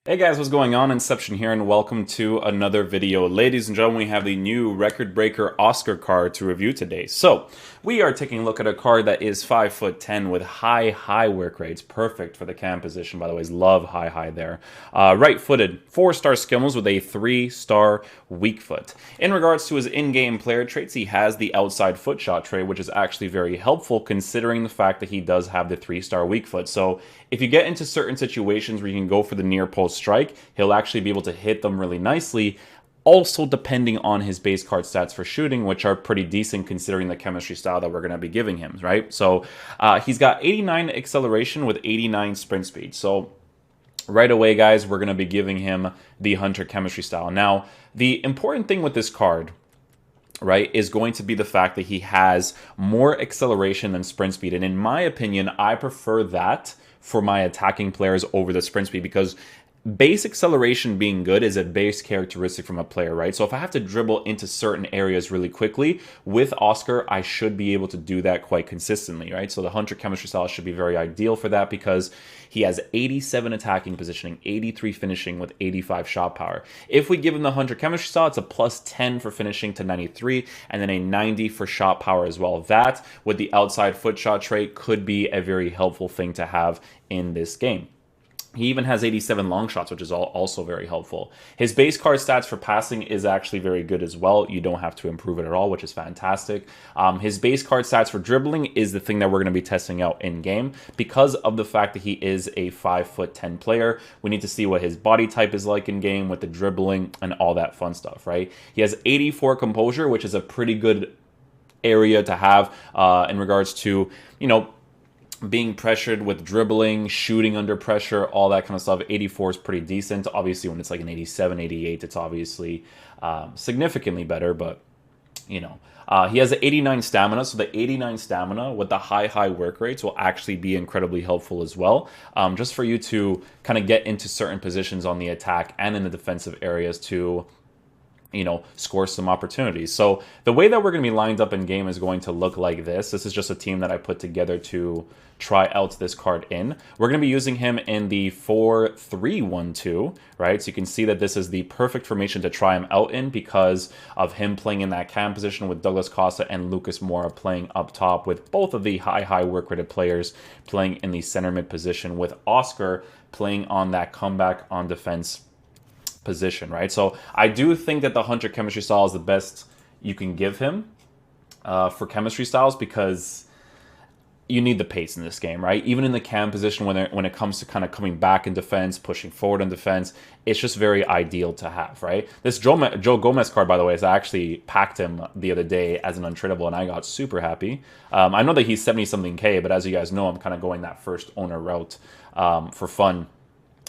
Hey guys, what's going on? Inception here, and welcome to another video. Ladies and gentlemen, we have the new record breaker Oscar card to review today. So, we are taking a look at a card that is 5'10" with high work rates. Perfect for the cam position, by the way. Love high there. Right-footed, 4-star skills with a 3-star weak foot. In regards to his in-game player traits, he has the outside foot shot trait, which is actually very helpful considering the fact that he does have the 3-star weak foot. So, if you get into certain situations where you can go for the near post strike, he'll actually be able to hit them really nicely. Also, depending on his base card stats for shooting, which are pretty decent considering the chemistry style that we're going to be giving him, right? So, he's got 89 acceleration with 89 sprint speed. So, right away, guys, we're going to be giving him the Hunter chemistry style. Now, the important thing with this card, right, is going to be the fact that he has more acceleration than sprint speed. And in my opinion, I prefer that for my attacking players over the sprint speed, because base acceleration being good is a base characteristic from a player, right? So if I have to dribble into certain areas really quickly, with Oscar, I should be able to do that quite consistently, right? So the Hunter chemistry style should be very ideal for that because he has 87 attacking positioning, 83 finishing with 85 shot power. If we give him the Hunter chemistry style, it's a plus 10 for finishing to 93 and then a 90 for shot power as well. That, with the outside foot shot trait, could be a very helpful thing to have in this game. He even has 87 long shots, which is also very helpful. His base card stats for passing is actually very good as well. You don't have to improve it at all, which is fantastic. His base card stats for dribbling is the thing that we're going to be testing out in game. Because of the fact that he is a 5'10" player, we need to see what his body type is like in game with the dribbling and all that fun stuff, right? He has 84 composure, which is a pretty good area to have in regards to, being pressured with dribbling, shooting under pressure, all that kind of stuff. 84 is pretty decent. Obviously, when it's like an 87, 88, it's obviously significantly better, but, he has an 89 stamina, so the 89 stamina with the high work rates will actually be incredibly helpful as well, just for you to kind of get into certain positions on the attack and in the defensive areas to score some opportunities. So the way that we're going to be lined up in game is going to look like this. This is just a team that I put together to try out this card in. We're going to be using him in the 4-3-1-2, right? So you can see that this is the perfect formation to try him out in because of him playing in that cam position with Douglas Costa and Lucas Moura playing up top, with both of the high work rated players playing in the center mid position, with Oscar playing on that comeback on defense position, right? So I do think that the Hunter chemistry style is the best you can give him for chemistry styles, because you need the pace in this game, right? Even in the cam position, when it comes to kind of coming back in defense, pushing forward in defense, it's just very ideal to have, right? This Joe Gomez card, by the way, is I actually packed him the other day as an untradeable, and I got super happy. I know that he's 70-something K, but as you guys know, I'm kind of going that first owner route for fun.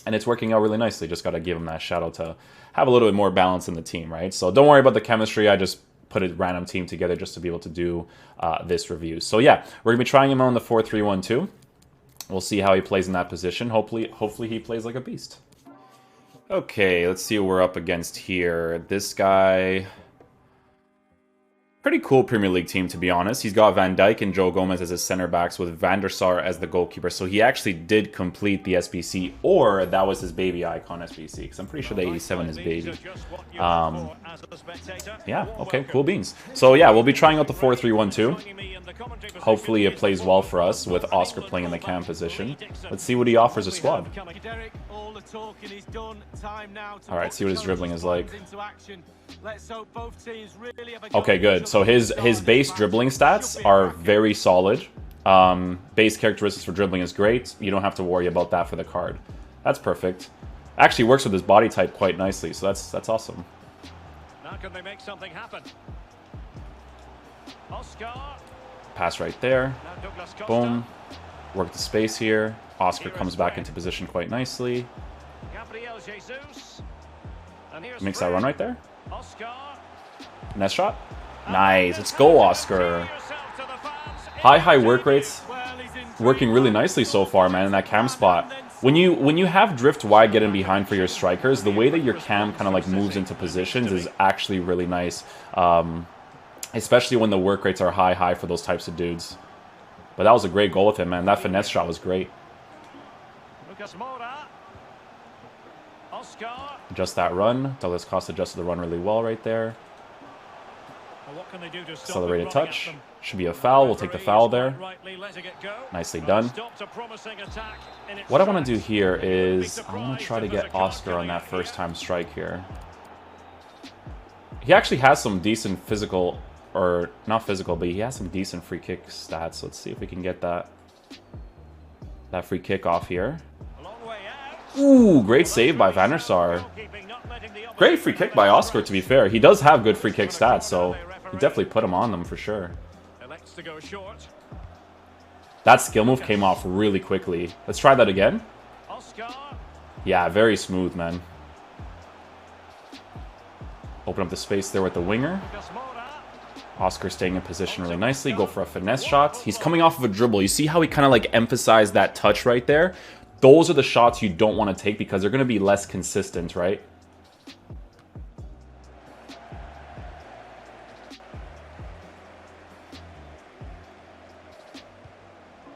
And it's working out really nicely. Just got to give him that shout out to have a little bit more balance in the team, right? So don't worry about the chemistry. I just put a random team together just to be able to do this review. So yeah, we're going to be trying him on the 4-3-1-2. We'll see how he plays in that position. Hopefully he plays like a beast. Okay, let's see what we're up against here. This guy... pretty cool Premier League team, to be honest. He's got Van Dijk and Joe Gomez as his center backs with Van der Sar as the goalkeeper. So he actually did complete the SBC, or that was his baby icon SBC, because I'm pretty sure the 87 is baby. Yeah, okay, cool beans. So yeah, we'll be trying out the 4-3-1-2. Hopefully it plays well for us with Oscar playing in the cam position. Let's see what he offers a squad. Alright, see what his dribbling is like. Okay, good. So his base dribbling stats are very solid. Base characteristics for dribbling is great. You don't have to worry about that for the card. That's perfect. Actually works with his body type quite nicely, so that's awesome. Now can they make something happen? Oscar. Pass right there. Boom. Work the space here. Oscar comes back into position quite nicely. Makes that run right there. Nice shot. Nice. Let's go, Oscar. High work rates. Working really nicely so far, man, in that cam spot. When you have drift wide getting behind for your strikers, the way that your cam kind of like moves into positions is actually really nice. Especially when the work rates are high for those types of dudes. But that was a great goal with him, man. That finesse shot was great. Oscar. Adjust that run. Douglas Costa adjusted the run really well right there. Well, what can they do to stop Accelerated them running touch. at them? Should be a foul. We'll take the foul there. Rightly letting it go. Nicely But done. stopped a promising attack in its What I want to do tracks. here You wouldn't be is I want to try surprised to if there's get a card Oscar on coming that up first here. time strike here. He actually has some decent physical, or not physical, but he has some decent free kick stats. Let's see if we can get that free kick off here. A long way out. Ooh, great save by Van der Sar. Goalkeeping not letting the Great free kick by Oscar, to be fair. He does have good free kick stats, so he definitely put him on them for sure. elects to go short. That skill move came off really quickly. Let's try that again. Oscar. Yeah, very smooth, man. Open up the space there with the winger. Lucas Moura. Oscar staying in position really nicely. Go for a finesse shot. He's coming off of a dribble. You see how he kind of like emphasized that touch right there? Those are the shots you don't want to take because they're going to be less consistent, right?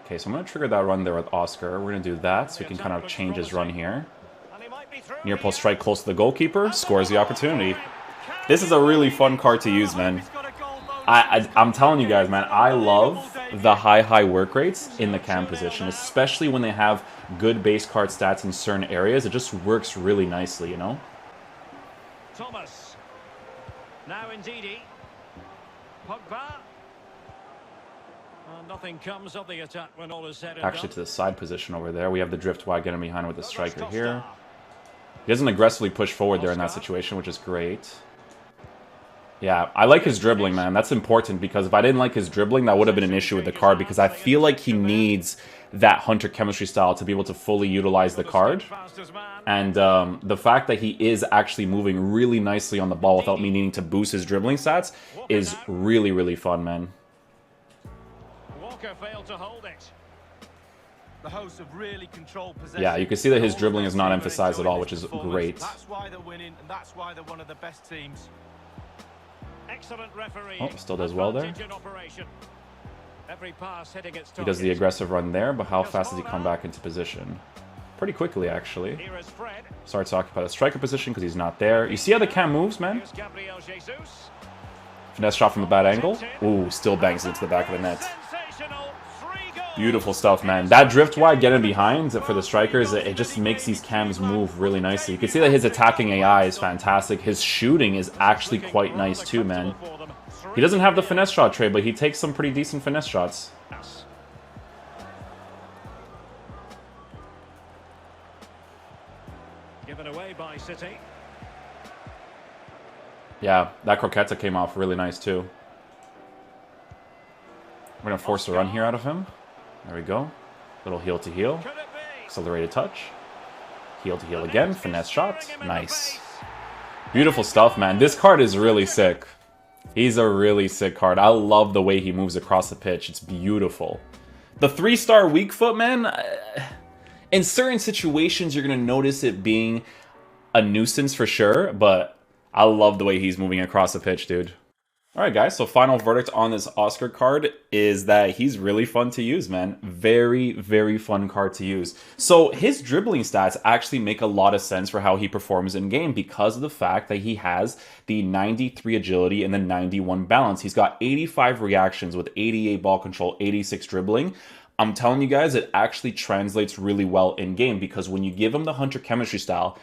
Okay, so I'm going to trigger that run there with Oscar. We're going to do that so we can kind of change his run here. And he might be through Near here. post strike close to the goalkeeper. Scores the opportunity. This is a really fun card to use, man. I'm telling you guys, man, I love the high work rates in the cam position, especially when they have good base card stats in certain areas. It just works really nicely, you know? Thomas. Now Ndidi. Pogba. Well, nothing comes of the attack when all is said and Actually done. to the side position over there. We have the drift wide getting behind with the striker Costa. here. He doesn't aggressively push forward there in that situation, which is great. Yeah, I like his dribbling, man. That's important because if I didn't like his dribbling, that would have been an issue with the card because I feel like he needs that Hunter chemistry style to be able to fully utilize the card. And the fact that he is actually moving really nicely on the ball without me needing to boost his dribbling stats is really, really fun, man. Walker failed to hold it. The hosts have really controlled possession. Yeah, you can see that his dribbling is not emphasized at all, which is great. That's why they're winning, and that's why they're one of the best teams. Excellent referee. Oh, still does well there. Every pass hitting its He does the aggressive run there, but how fast does he come back into position? Pretty quickly, actually. Here is Fred. Starts to occupy the striker position because he's not there. You see how the cam moves, man? Here's Gabriel Jesus. Finesse shot from a bad angle. Ooh, still bangs into the back of the net. Sensational. 3 goals. Beautiful stuff, man. That drift wide getting behind for the strikers, it just makes these cams move really nicely. You can see that his attacking AI is fantastic. His shooting is actually quite nice too, man. He doesn't have the finesse shot trade, but he takes some pretty decent finesse shots. Given away by City. Yeah, that croqueta came off really nice too. We're going to force a run here out of him. There we go. Little heel to heel. Could it be? Accelerated touch. Heel to heel again. Finesse shot. Nice. Beautiful stuff, man. This card is really sick. He's a really sick card. I love the way he moves across the pitch. It's beautiful. The 3-star weak foot, man, in certain situations, you're going to notice it being a nuisance for sure, but I love the way he's moving across the pitch, dude. All right, guys, so final verdict on this Oscar card is that he's really fun to use, man. Very, very fun card to use. So his dribbling stats actually make a lot of sense for how he performs in game because of the fact that he has the 93 agility and the 91 balance. He's got 85 reactions with 88 ball control, 86 dribbling. I'm telling you guys, it actually translates really well in game because when you give him the Hunter chemistry style,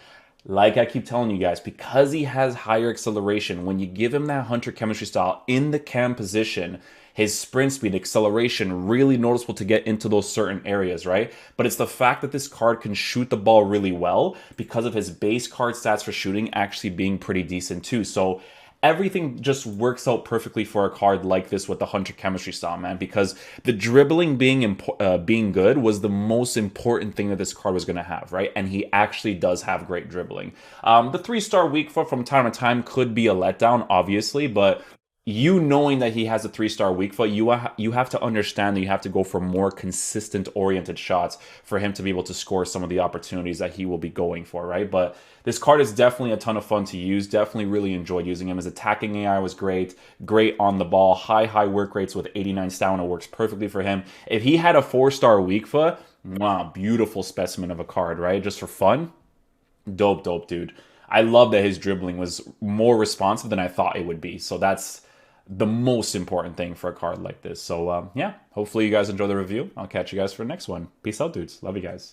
like I keep telling you guys, because he has higher acceleration, when you give him that Hunter chemistry style in the cam position, his sprint speed, acceleration, really noticeable to get into those certain areas, right? But it's the fact that this card can shoot the ball really well because of his base card stats for shooting actually being pretty decent too. So everything just works out perfectly for a card like this with the Hunter chemistry style, man, because the dribbling being good was the most important thing that this card was going to have, right? And he actually does have great dribbling. The 3-star weak foot from time to time could be a letdown, obviously, but you knowing that he has a 3-star weak foot, you have to understand that you have to go for more consistent oriented shots for him to be able to score some of the opportunities that he will be going for, right? But this card is definitely a ton of fun to use. Definitely really enjoyed using him. His attacking AI was great. Great on the ball. High work rates with 89 stamina works perfectly for him. If he had a 4-star weak foot, wow, beautiful specimen of a card, right? Just for fun. Dope, dope, dude. I love that his dribbling was more responsive than I thought it would be. So that's the most important thing for a card like this. So yeah, hopefully you guys enjoy the review. I'll catch you guys for the next one. Peace out, dudes. Love you guys.